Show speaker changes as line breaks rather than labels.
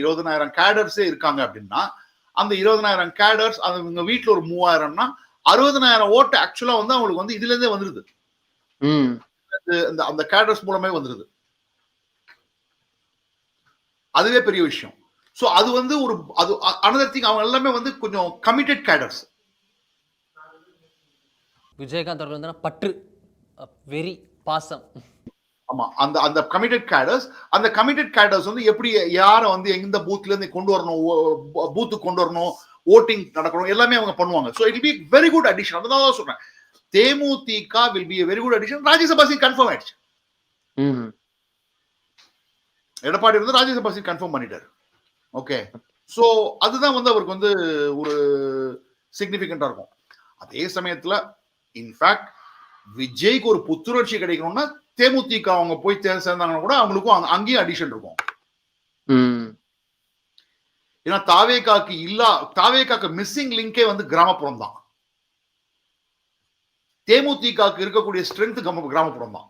20,000 கேடர்ஸே இருக்காங்க அப்படின்னா அந்த 20,000 கேடர்ஸ் அவங்க வீட்டுல ஒரு 3,000னா 60,000 ஓட்டு ஆக்சுவலா வந்து அவங்களுக்கு வந்து இதுல இருந்தே வந்துருது. அந்த கேடர்ஸ் மூலமே வந்துருது. அதுவே பெரிய விஷயம். சோ அது வந்து ஒரு அது அனதர் திங், அவங்க எல்லாமே வந்து கொஞ்சம் கமிட்டட் கேடர்ஸ்.
விஜயகாந்த் அவர்கள் வந்து பற்று, வெறி, பாசம்.
ஆமா, அந்த அந்த கமிட்டட் கேடர்ஸ், அந்த கமிட்டட் கேடர்ஸ் வந்து எப்படி யாரை வந்து எந்த பூத்ல இருந்து கொண்டு வரணும், பூத்துக்கு கொண்டு வரணும், ஓட்டிங் நடக்கணும், எல்லாமே அவங்க பண்ணுவாங்க. So it be very good addition. அதனால தான் சொல்றேன், DMDK will be very good addition. Rajya Sabha seat confirm ஆயிடுச்சு. எடப்பாடி வந்து ராஜ்யசபா சீட் கன்ஃபார்ம் பண்ணிட்டாரு. ஓகே, சோ அதுதான் வந்து அவருக்கு வந்து ஒரு சிக்னிபிகண்டா இருக்கும். அதே சமயத்துல இன்ஃபேக்ட் விஜய்க்கு ஒரு புத்துணர்ச்சி கிடைக்கணும்னா தேமுதிக அவங்க போய் சேர்ந்தாங்கன்னா கூட அவங்களுக்கும் அங்கேயும் அடிஷன் இருக்கும். ஏன்னா தாவேகாக்கு மிஸ்ஸிங் லிங்கே வந்து கிராமப்புறம் தான். தேமுதிகக்கு இருக்கக்கூடிய ஸ்ட்ரென்த் கிராமப்புறம் தான்.